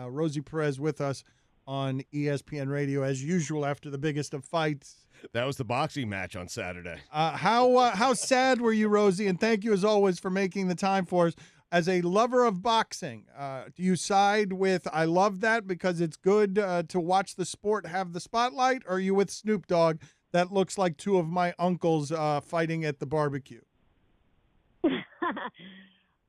Rosie Perez with us on ESPN Radio, as usual, after the biggest of fights. That was the boxing match on Saturday. How sad were you, Rosie? And thank you, as always, for making the time for us. As a lover of boxing, do you side with, I love that because it's good to watch the sport have the spotlight, or are you with Snoop Dogg? That looks like two of my uncles fighting at the barbecue.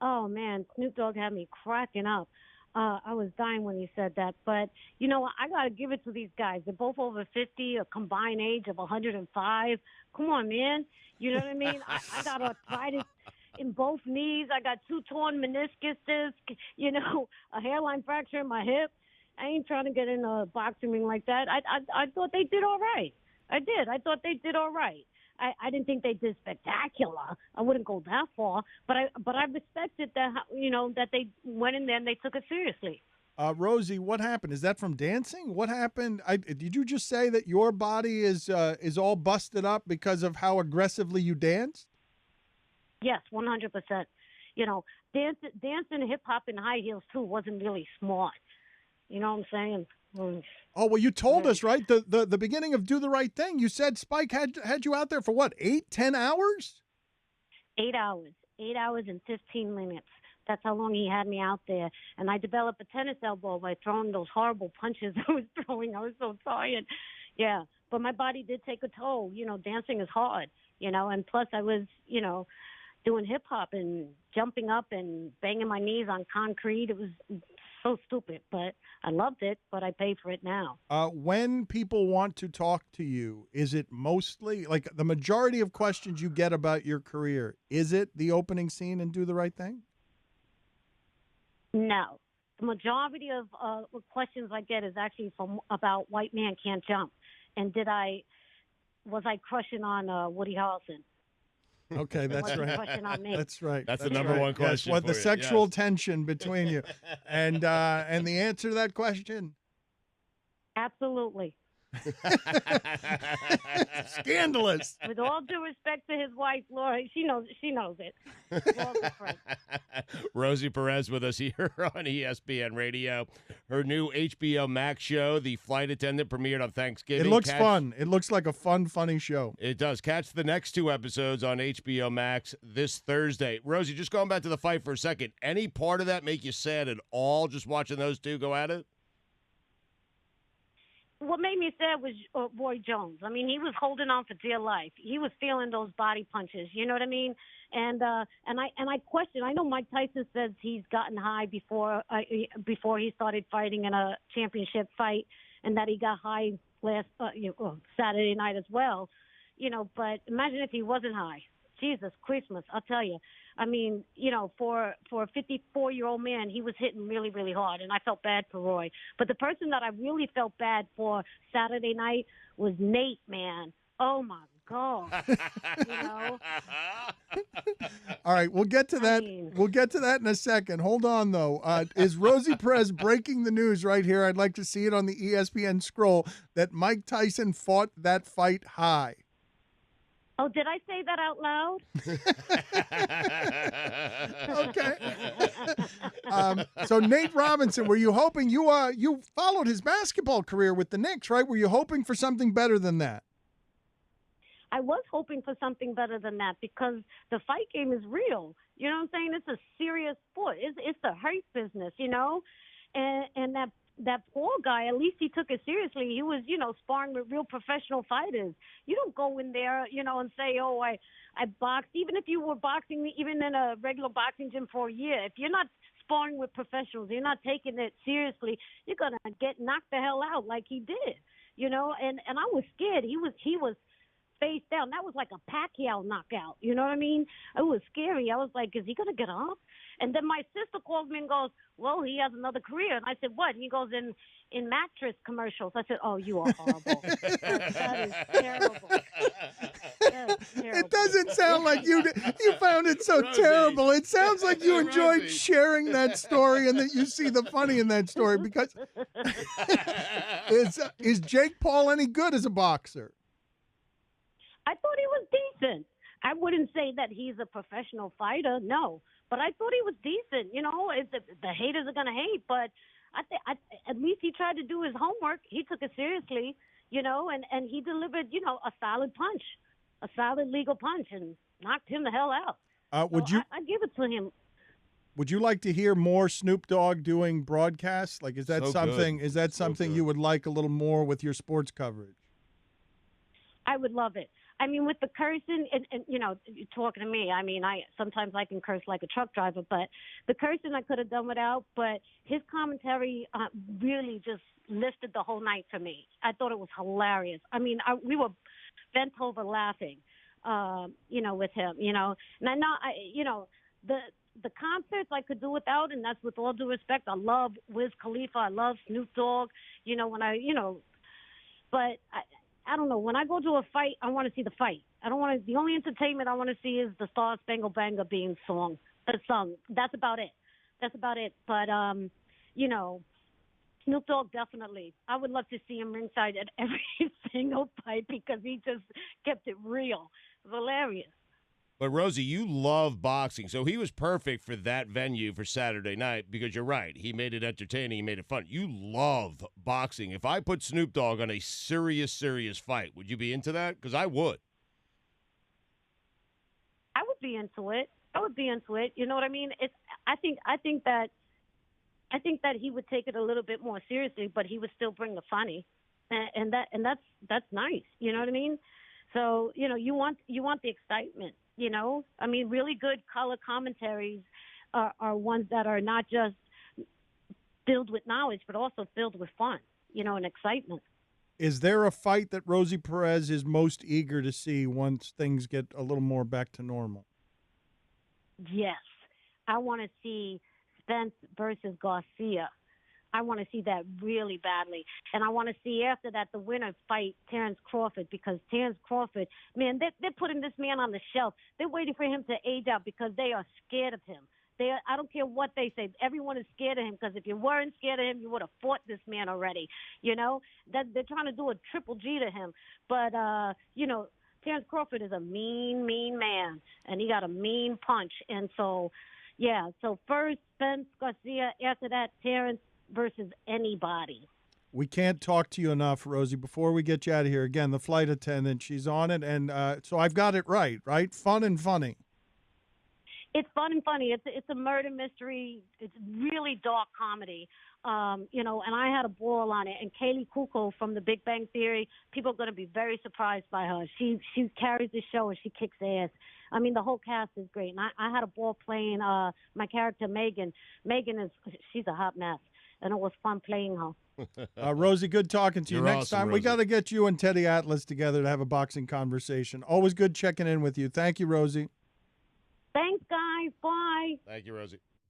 Oh, man, Snoop Dogg had me cracking up. I was dying when he said that. But, you know, I got to give it to these guys. They're both over 50, a combined age of 105. Come on, man. You know what I mean? I got arthritis in both knees. I got 2 torn meniscuses, you know, a hairline fracture in my hip. I ain't trying to get in a boxing ring like that. I thought they did all right. I did. I thought they did all right. I didn't think they did spectacular. I wouldn't go that far, but I respected that, you know, that they went in there and they took it seriously. Rosie, what happened? Is that from dancing? What happened? Did you just say that your body is all busted up because of how aggressively you danced? Yes, 100%. You know, dancing hip hop in high heels too wasn't really smart. You know what I'm saying? Oh, well, you told us, right? The beginning of Do the Right Thing, you said Spike had you out there for what, 10 hours? 8 hours. 8 hours and 15 minutes. That's how long he had me out there. And I developed a tennis elbow by throwing those horrible punches I was throwing. I was so tired. Yeah. But my body did take a toll. You know, dancing is hard, you know, and plus I was, you know, doing hip hop and jumping up and banging my knees on concrete. It was so stupid, but I loved it, but I pay for it now. When people want to talk to you, is it mostly, like the majority of questions you get about your career, is it the opening scene in Do the Right Thing? No. The majority of questions I get is actually from about White Man Can't Jump. And was I crushing on Woody Harrelson? Okay, that's right. That's right. That's the number one question. What the for you. sexual Yes. tension between you, and the answer to that question? Absolutely. Scandalous. With all due respect to his wife, Laura, she knows it. We're all good friends. Rosie Perez with us here on ESPN Radio. Her new HBO Max show, The Flight Attendant, premiered on Thanksgiving. It looks fun. It looks like a fun, funny show. It does. Catch the next 2 episodes on HBO Max this Thursday. Rosie, just going back to the fight for a second, any part of that make you sad at all, just watching those two go at it? What made me sad was Roy Jones. I mean, he was holding on for dear life. He was feeling those body punches. You know what I mean? And I question. I know Mike Tyson says he's gotten high before he started fighting in a championship fight, and that he got high last Saturday night as well. You know, but imagine if he wasn't high. Jesus Christmas, I'll tell you. I mean, you know, for a 54-year-old man, he was hitting really, really hard, and I felt bad for Roy. But the person that I really felt bad for Saturday night was Nate, man. Oh, my God. You know? All right, we'll get to that. We'll get to that in a second. Hold on, though. Is Rosie Perez breaking the news right here? I'd like to see it on the ESPN scroll that Mike Tyson fought that fight high. Oh, did I say that out Okay. loud? So Nate Robinson, were you hoping you followed his basketball career with the Knicks, right? Were you hoping for something better than that? I was hoping for something better than that because the fight game is real. You know what I'm saying? It's a serious sport. It's the hurt business, you know? And that poor guy, at least he took it seriously. He was, you know, sparring with real professional fighters. You don't go in there, you know, and say, oh, I boxed. Even if you were boxing, even in a regular boxing gym for a year, if you're not sparring with professionals, you're not taking it seriously, you're going to get knocked the hell out like he did, you know. And I was scared. He was face down. That was like a Pacquiao knockout. You know what I mean? It was scary. I was like, is he going to get up? And then my sister calls me and goes, well, he has another career. And I said, what? He goes, in mattress commercials. I said, oh, you are horrible. That is terrible. It doesn't sound like you found it so Rosie. terrible. It sounds like you enjoyed Rosie. sharing that story and that you see the funny in that story because is Jake Paul any good as a boxer? I thought he was decent. I wouldn't say that he's a professional fighter, no. But I thought he was decent. You know, the haters are going to hate, but At least he tried to do his homework. He took it seriously, and he delivered, a solid punch, a solid legal punch, and knocked him the hell out. I give it to him. Would you like to hear more Snoop Dogg doing broadcasts? Like, is that So something? good. Is that So something good. you would like a little more with your sports coverage? I would love it. I mean, with the cursing, and you're talking to me. I mean, I sometimes I can curse like a truck driver, but the cursing I could have done without. But his commentary really just lifted the whole night for me. I thought it was hilarious. I mean, we were bent over laughing, with him, And I know, the concerts I could do without, and that's with all due respect. I love Wiz Khalifa. I love Snoop Dogg. But I don't know. When I go to a fight, I want to see the fight. I don't want to. The only entertainment I want to see is the Star Spangled Banner being sung. That's about it. But Snoop Dogg definitely. I would love to see him ringside at every single fight because he just kept it real. It was hilarious. But, Rosie, you love boxing, so he was perfect for that venue for Saturday night because you're right. He made it entertaining. He made it fun. You love boxing. If I put Snoop Dogg on a serious fight, would you be into that? Because I would. I would be into it. You know what I mean? I think that he would take it a little bit more seriously, but he would still bring the funny, and that's nice. You know what I mean? So you want the excitement. I mean, really good color commentaries are ones that are not just filled with knowledge, but also filled with fun, and excitement. Is there a fight that Rosie Perez is most eager to see once things get a little more back to normal? Yes. I want to see Spence versus Garcia. I want to see that really badly. And I want to see after that the winner fight Terrence Crawford because Terrence Crawford, man, they're putting this man on the shelf. They're waiting for him to age out because they are scared of him. I don't care what they say. Everyone is scared of him because if you weren't scared of him, you would have fought this man already. That they're trying to do a triple G to him. But, Terrence Crawford is a mean man, and he got a mean punch. And so, yeah, so first Spence Garcia, after that Terrence versus anybody. We can't talk to you enough, Rosie. Before we get you out of here, again, the flight attendant, she's on it, and so I've got it right? Fun and funny. It's fun and funny. It's a murder mystery. It's really dark comedy, and I had a ball on it. And Kaylee Kuko from The Big Bang Theory, people are going to be very surprised by her. She carries the show and she kicks ass. I mean, the whole cast is great. And I had a ball playing my character, Megan. She's a hot mess. And it was fun playing her. Rosie, good talking to you. You're Next awesome, time, we Rosie. got to get you and Teddy Atlas together to have a boxing conversation. Always good checking in with you. Thank you, Rosie. Thanks, guys. Bye. Thank you, Rosie.